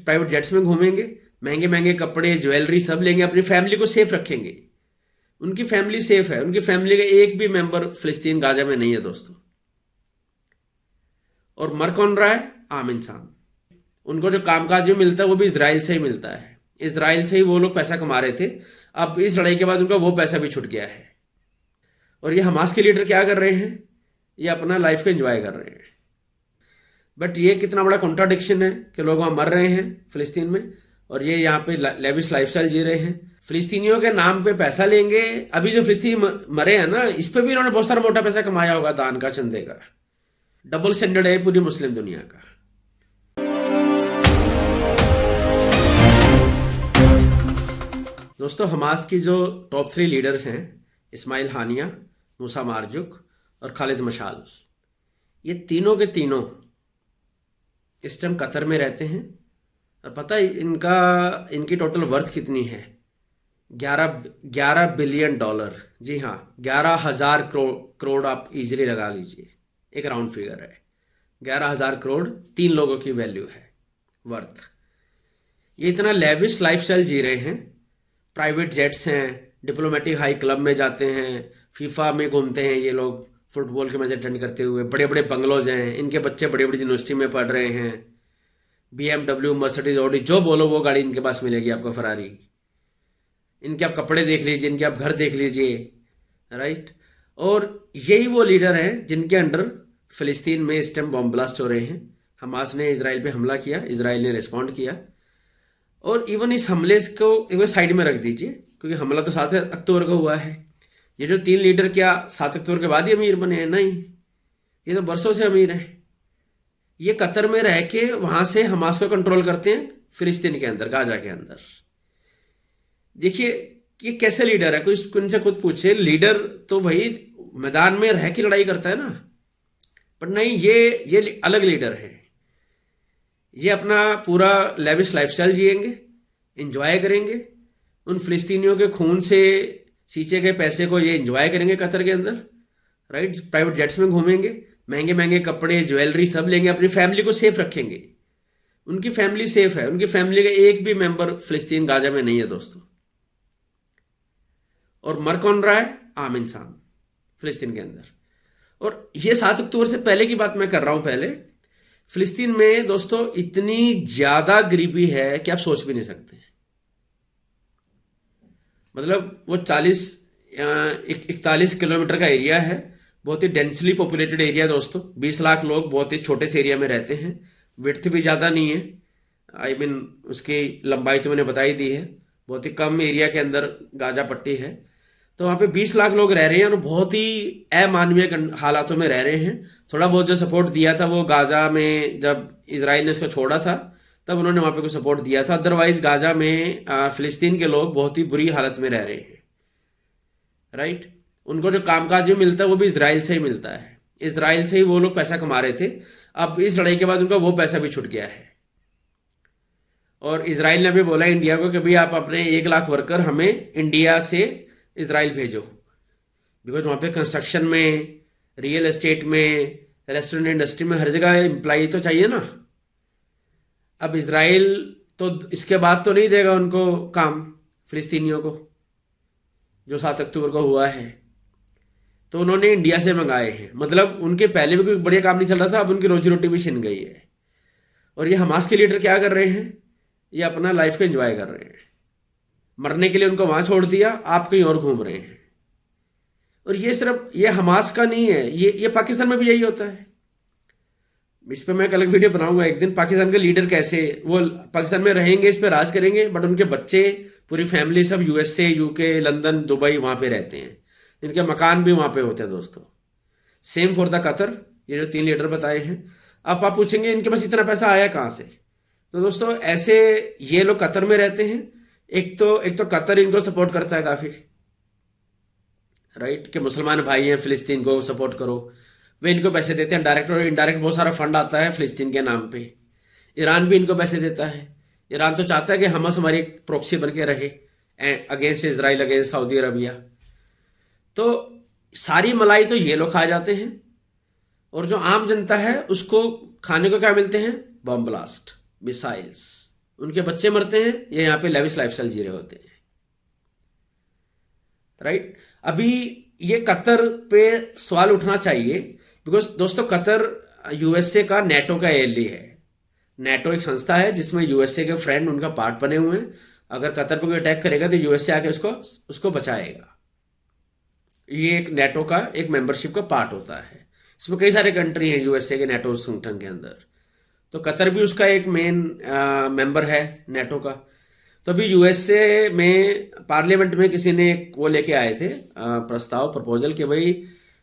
Private jets में घूमेंगे, महंगे महंगे कपड़े ज्वेलरी सब लेंगे, अपनी फैमिली को सेफ रखेंगे। उनकी फैमिली सेफ है, उनकी फैमिली का एक भी मेंबर फिलिस्तीन गाजा में नहीं है दोस्तों। और मर कौन रहा है? आम इंसान। उनको जो कामकाज भी मिलता है वो भी इजराइल से ही मिलता है। इजराइल से ही वो लोग पैसा कमा रहे थे, अब इस लड़ाई के बाद उनका वो पैसा भी छूट गया है। और ये हमास के लीडर क्या कर रहे हैं? ये अपना लाइफ को एंजॉय कर रहे हैं। बट ये कितना बड़ा कॉन्ट्राडिक्शन है कि लोग वहां मर रहे हैं फिलिस्तीन में, और ये यहाँ पे लेविश लाइफस्टाइल जी रहे हैं। फिलिस्तीनियों के नाम पे पैसा लेंगे। अभी जो फिलिस्तीनी मरे हैं ना, इस पे भी इन्होंने बहुत सारा मोटा पैसा कमाया होगा, दान का, चंदे का। डबल स्टैंडर्ड है पूरी मुस्लिम दुनिया का। दोस्तों, हमास की जो टॉप 3 लीडर्स हैं, इस्माइल हानिया, मूसा मारजुक और खालिद मशाल, ये तीनों के तीनों इस टाइम कतर में रहते हैं। और पता है इनकी टोटल वर्थ कितनी है? 11 बिलियन डॉलर। जी हाँ, 11,000 करोड़ आप इजीली लगा लीजिए, एक राउंड फिगर है। 11,000 करोड़ 3 लोगों की वैल्यू है, वर्थ। ये इतना लेविश लाइफस्टाइल जी रहे हैं, प्राइवेट जेट्स हैं, डिप्लोमेटिक हाई क्लब में जाते हैं, फीफा में घूमते हैं ये लोग, फुटबॉल के मैच अटेंड करते हुए, बड़े बड़े बंगलोज हैं, इनके बच्चे बड़ी बड़ी यूनिवर्सिटी में पढ़ रहे हैं। BMW, मर्सिडीज, ऑडी, जो बोलो वो गाड़ी इनके पास मिलेगी आपको, फरारी। इनके आप कपड़े देख लीजिए, इनके आप घर देख लीजिए, राइट। और यही वो लीडर हैं जिनके अंडर फिलिस्तीन में इस टाइम बॉम्ब ब्लास्ट हो रहे हैं। हमास ने इजराइल पे हमला किया, इजराइल ने रिस्पॉन्ड किया। और इवन इस हमले को एक साइड में रख दीजिए, क्योंकि हमला तो 7 अक्टूबर को हुआ है। ये जो 3 लीडर क्या 7 अक्टूबर के बाद ही अमीर बने हैं? नहीं, ये तो बरसों से अमीर हैं। ये कतर में रह के वहां से हमास को कंट्रोल करते हैं, फिलिस्तीन के अंदर, गाजा के अंदर। देखिए कि कैसे लीडर है। कोई उनसे खुद पूछे, लीडर तो भाई मैदान में रह के लड़ाई करता है ना, पर नहीं, ये अलग लीडर है। ये अपना पूरा लेविश लाइफस्टाइल जिएंगे, एंजॉय करेंगे, उन फिलिस्तीनियों के खून से सींचे गए पैसे को ये एंजॉय करेंगे कतर के अंदर, राइट। प्राइवेट जेट्स में घूमेंगे, महंगे महंगे कपड़े ज्वेलरी सब लेंगे, अपनी फैमिली को सेफ रखेंगे। उनकी फैमिली सेफ है, उनकी फैमिली का एक भी मेंबर फिलिस्तीन गाजा में नहीं है दोस्तों। और मर कौन रहा है? आम इंसान फिलिस्तीन के अंदर। और ये 7 अक्टूबर से पहले की बात मैं कर रहा हूं। पहले फिलिस्तीन में दोस्तों इतनी ज्यादा गरीबी है कि आप सोच भी नहीं सकते। मतलब वो 41 किलोमीटर का एरिया है, बहुत ही डेंसली पॉपुलेटेड एरिया दोस्तों। 20 लाख लोग बहुत ही छोटे से एरिया में रहते हैं। विड्थ भी ज़्यादा नहीं है, आई मीन उसकी लंबाई तो मैंने बताई दी है। बहुत ही कम एरिया के अंदर गाजा पट्टी है, तो वहाँ पे 20 लाख लोग रह रहे हैं और बहुत ही अमानवीय हालातों में रह रहे हैं। थोड़ा बहुत जो सपोर्ट दिया था वो गाजा में, जब इजराइल ने इसको छोड़ा था तब उन्होंने वहाँ पे कुछ सपोर्ट दिया था। अदरवाइज गाजा में फिलिस्तीन के लोग बहुत ही बुरी हालत में रह रहे हैं, राइट। उनको जो कामकाज भी मिलता है वो भी इजराइल से ही मिलता है। इजराइल से ही वो लोग पैसा कमा रहे थे, अब इस लड़ाई के बाद उनका वो पैसा भी छूट गया है। और इजराइल ने भी बोला इंडिया को कि भाई आप अपने 1 लाख वर्कर हमें इंडिया से इजराइल भेजो, बिकॉज वहाँ पे कंस्ट्रक्शन में, रियल एस्टेट में, रेस्टोरेंट इंडस्ट्री में, हर जगह एम्प्लॉई तो चाहिए ना। अब इजराइल तो इसके बाद तो नहीं देगा उनको काम, फिलिस्तीनियों को, जो 7 अक्टूबर को हुआ है। तो उन्होंने इंडिया से मंगाए हैं। मतलब उनके पहले भी कोई बढ़िया काम नहीं चल रहा था, अब उनकी रोजी रोटी भी छिन गई है। और ये हमास के लीडर क्या कर रहे हैं? ये अपना लाइफ को एंजॉय कर रहे हैं। मरने के लिए उनको वहां छोड़ दिया, आप कहीं और घूम रहे हैं। और ये सिर्फ ये हमास का नहीं है, ये पाकिस्तान में भी यही होता है। इस पर मैं अलग वीडियो बनाऊंगा एक दिन। पाकिस्तान के लीडर कैसे वो पाकिस्तान में रहेंगे, इस पर राज करेंगे, बट उनके बच्चे, पूरी फैमिली सब USA, UK, लंदन, दुबई वहां पे रहते हैं। इनके मकान भी वहां पे होते हैं दोस्तों। सेम फॉर द कतर, ये जो 3 लीडर बताए हैं। अब आप पूछेंगे इनके पास इतना पैसा आया कहां से? तो दोस्तों ऐसे ये लोग कतर में रहते हैं। एक तो कतर इनको सपोर्ट करता है काफी, राइट, कि मुसलमान भाई हैं, फिलिस्तीन को सपोर्ट करो। वे इनको पैसे देते हैं, डायरेक्ट और इनडायरेक्ट बहुत सारा फंड आता है फिलिस्तीन के नाम पे। ईरान भी इनको पैसे देता है। ईरान तो चाहता है कि हमास हमारी प्रॉक्सी बन के रहे against Israel, against Saudi Arabia. तो सारी मलाई तो ये लोग खा जाते हैं, और जो आम जनता है उसको खाने को क्या मिलते हैं? बम ब्लास्ट, मिसाइल्स, उनके बच्चे मरते हैं, ये यहाँ पे लेविश लाइफस्टाइल जी रहे होते हैं। राइट। अभी ये कतर पे सवाल उठना चाहिए, बिकॉज दोस्तों कतर यूएसए का नेटो का एली है। नेटो एक संस्था है जिसमें यूएसए के फ्रेंड उनका पार्ट बने हुए हैं। अगर कतर पे कोई अटैक करेगा तो यूएसए आके उसको बचाएगा। ये एक नेटो का एक मेंबरशिप का पार्ट होता है। इसमें कई सारे कंट्री हैं यूएसए के नेटो संगठन के अंदर, तो कतर भी उसका एक मेन मेंबर है नेटो का। तो अभी यूएसए में पार्लियामेंट में किसी ने एक वो लेके आए थे प्रस्ताव, प्रपोजल कि भाई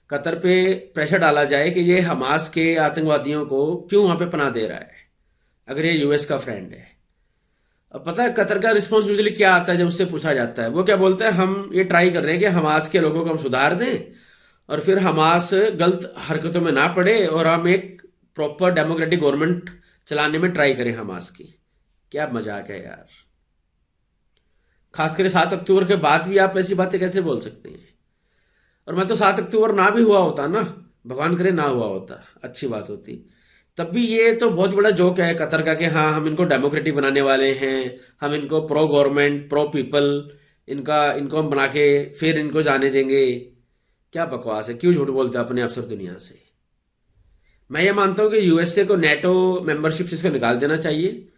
कतर पे प्रेशर डाला जाए कि ये हमास के आतंकवादियों को क्यों वहां पे पनाह दे रहा है अगर ये यूएस का फ्रेंड है। अब पता है कतर का रिस्पॉन्स यूजुअली क्या आता है जब उससे पूछा जाता है, वो क्या बोलता है, हम ये ट्राई कर रहे हैं कि हमास के लोगों को हम सुधार दें और फिर हमास गलत हरकतों में ना पड़े और हम एक प्रॉपर डेमोक्रेटिक गवर्नमेंट चलाने में ट्राई करें हमास की। क्या मजाक है यार। खासकर 7 अक्टूबर के बाद भी आप ऐसी बातें कैसे बोल सकते हैं। और मैं तो 7 अक्टूबर ना भी हुआ होता ना, भगवान करे ना हुआ होता, अच्छी बात होती, तब भी ये तो बहुत बड़ा जोक है कतर का कि हाँ हम इनको डेमोक्रेटिक बनाने वाले हैं, हम इनको प्रो गवर्नमेंट प्रो पीपल इनको हम बना के फिर इनको जाने देंगे। क्या बकवास है, क्यों झूठ बोलते हैं अपने अफसर दुनिया से। मैं ये मानता हूं कि यूएसए को नेटो मेंबरशिप से इसको निकाल देना चाहिए।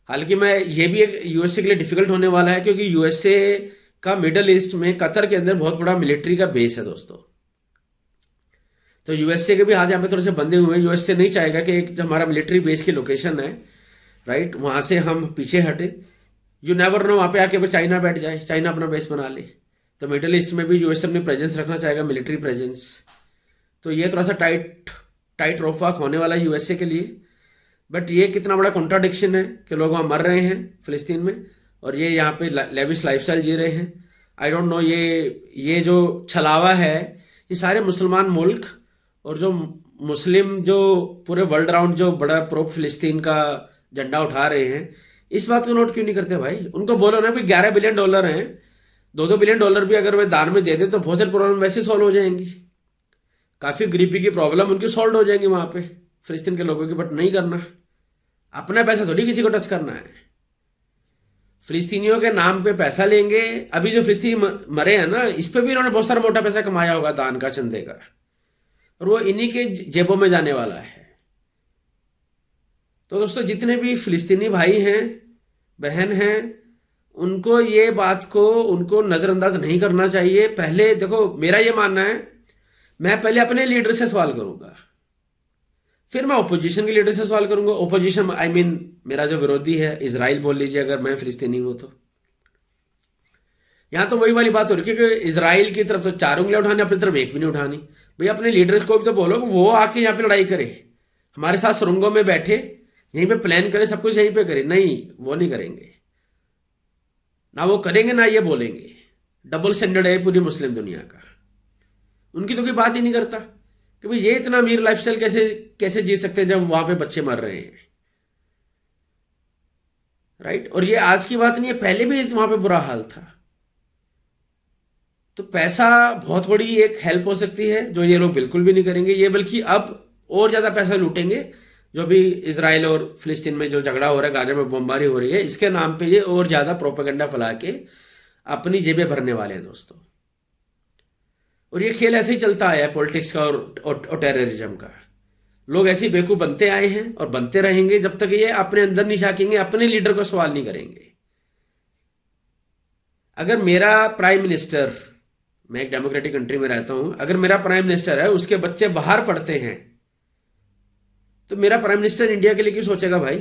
हालांकि मैं ये भी एक यूएसए के लिए डिफिकल्ट होने वाला है क्योंकि यूएसए का मिडल ईस्ट में कतर के अंदर बहुत बड़ा मिलिट्री का बेस है दोस्तों। तो यूएसए के भी हाथ यहाँ पे थोड़े से बंधे हुए हैं। यूएसए नहीं चाहेगा कि एक जो हमारा मिलिट्री बेस की लोकेशन है, राइट, वहां से हम पीछे हटे। यू नेवर नो, वहां पे आके चाइना बैठ जाए, चाइना अपना बेस बना ले। तो मिडिल ईस्ट में भी यूएसए अपनी प्रेजेंस रखना चाहेगा, मिलिट्री प्रेजेंस। तो ये थोड़ा सा टाइट रोफवाक होने वाला है यूएसए के लिए। बट ये कितना बड़ा कॉन्ट्राडिक्शन है कि लोग वहां मर रहे हैं फिलिस्तीन में और ये यहाँ पे लेविश लाइफस्टाइल जी रहे हैं। आई डोंट नो, ये जो छलावा है, ये सारे मुसलमान मुल्क और जो मुस्लिम जो पूरे वर्ल्ड राउंड जो बड़ा प्रो फिलिस्तीन का झंडा उठा रहे हैं, इस बात को नोट क्यों नहीं करते भाई। उनको बोलो ना भी $11 बिलियन हैं, $2 बिलियन भी अगर वे दान में दे दे तो बहुत सारी प्रॉब्लम वैसे सॉल्व हो जाएंगी। काफी गरीबी की प्रॉब्लम उनकी सॉल्व हो जाएंगी वहां पे फिलिस्तीन के लोगों की। बट नहीं करना, अपना पैसा थोड़ी किसी को टच करना है। फिलिस्तीनियों के नाम पे पैसा लेंगे। अभी जो फिलिस्तीनी मरे हैं ना, इस पे भी इन्होंने बहुत सारा मोटा पैसा कमाया होगा दान का, चंदे का, और वो इन्हीं के जेबों में जाने वाला है। तो दोस्तों जितने भी फिलिस्तीनी भाई हैं बहन हैं, उनको ये बात को उनको नजरअंदाज नहीं करना चाहिए। पहले देखो, मेरा ये मानना है, मैं पहले अपने लीडर से सवाल करूंगा, फिर मैं ओपोजिशन के लीडर से सवाल करूंगा। ओपोजिशन आई मीन मेरा जो विरोधी है, इजराइल बोल लीजिए अगर मैं फिलिस्तीनी हूं तो। यहां तो वही वाली बात हो रही है कि इजराइल की तरफ तो 4 उंगलियां उठानी, अपनी तरफ एक भी नहीं उठानी। भाई अपने लीडर्स को भी तो बोलो कि वो आके यहाँ पे लड़ाई करे, हमारे साथ सुरंगों में बैठे यहीं पे प्लान करे, सब कुछ यहीं पे करे। नहीं, वो नहीं करेंगे ना, वो करेंगे ना ये बोलेंगे। डबल स्टैंडर्ड है पूरी मुस्लिम दुनिया का। उनकी तो कोई बात ही नहीं करता कि भाई ये इतना अमीर लाइफस्टाइल कैसे जी सकते हैं जब वहां पे बच्चे मर रहे हैं, राइट। और ये आज की बात नहीं है, पहले भी वहां पे बुरा हाल था। तो पैसा बहुत बड़ी एक हेल्प हो सकती है जो ये लोग बिल्कुल भी नहीं करेंगे। ये बल्कि अब और ज्यादा पैसा लूटेंगे। जो भी इजराइल और फिलिस्तीन में जो झगड़ा हो रहा है, गाजा में बमबारी हो रही है, इसके नाम पे ये और ज्यादा प्रोपेगेंडा फैला के अपनी जेबें भरने वाले हैं दोस्तों। और ये खेल ऐसे ही चलता आया है पॉलिटिक्स का और टेररिज्म का। लोग ऐसे ही बेवकूफ बनते आए हैं और बनते रहेंगे जब तक ये अपने अंदर नहीं झांकेंगे, अपने लीडर को सवाल नहीं करेंगे। अगर मेरा प्राइम मिनिस्टर, मैं एक डेमोक्रेटिक कंट्री में रहता हूं, अगर मेरा प्राइम मिनिस्टर है, उसके बच्चे बाहर पढ़ते हैं, तो मेरा प्राइम मिनिस्टर इंडिया के लिए क्यों सोचेगा भाई।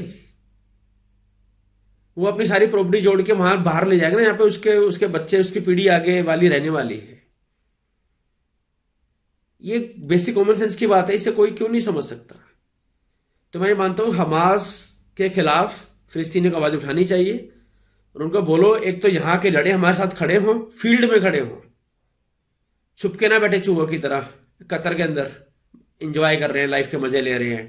वो अपनी सारी प्रॉपर्टी जोड़ के वहां बाहर ले जाएगा ना, यहाँ पे उसके बच्चे, उसकी पीढ़ी आगे वाली रहने वाली है। ये बेसिक कॉमन सेंस की बात है, इसे कोई क्यों नहीं समझ सकता। तो मैं मानता हूं हमास के खिलाफ फिलिस्तीनियों को आवाज उठानी चाहिए और उनको बोलो, एक तो यहां के लड़े हमारे साथ खड़े हों, फील्ड में खड़े हों, छुप के ना बैठे चूहों की तरह कतर के अंदर एंजॉय कर रहे हैं, लाइफ के मजे ले रहे हैं,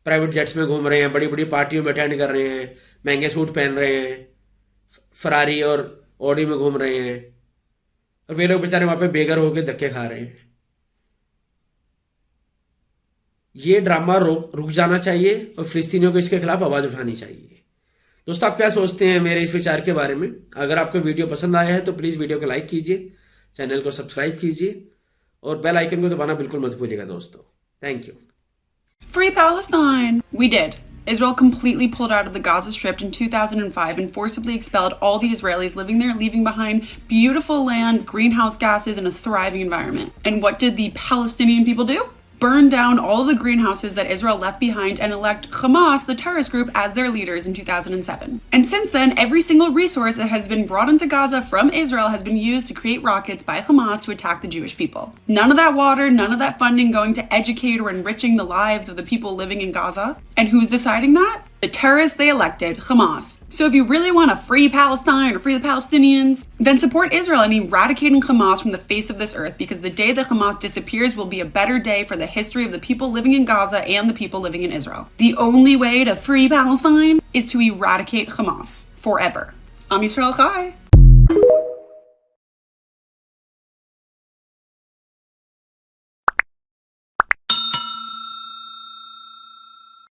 प्राइवेट जेट्स में घूम रहे हैं, बड़ी बड़ी पार्टियों में अटेंड कर रहे हैं, महंगे सूट पहन रहे हैं, फरारी और ऑडी में घूम रहे हैं, और वे लोग बेचारे वहां पे बेघर होकर धक्के खा रहे हैं। ये ड्रामा रुक जाना चाहिए और फिलिस्तीनियों को इसके खिलाफ आवाज उठानी चाहिए। दोस्तों, आप क्या सोचते हैं मेरे इस विचार के बारे में? अगर आपको वीडियो पसंद आया है तो प्लीज़ वीडियो को लाइक कीजिए, चैनल को सब्सक्राइब कीजिए और बेल आइकन को दबाना बिल्कुल मत भूलिएगा दोस्तों। Thank you. Free Palestine! We did. Israel completely pulled out of the Gaza Strip in 2005 and forcibly expelled all the Israelis living there, leaving behind beautiful land, greenhouse gases, and a thriving environment. And what did the Palestinian people do? Burn down all the greenhouses that Israel left behind and elect Hamas, the terrorist group, as their leaders in 2007. And since then, every single resource that has been brought into Gaza from Israel has been used to create rockets by Hamas to attack the Jewish people. None of that water, none of that funding going to educate or enriching the lives of the people living in Gaza. And who's deciding that? The terrorists they elected, Hamas. So if you really want to free Palestine or free the Palestinians, then support Israel in eradicating Hamas from the face of this earth, because the day that Hamas disappears will be a better day for the history of the people living in Gaza and the people living in Israel. The only way to free Palestine is to eradicate Hamas forever. Am Yisrael Chai.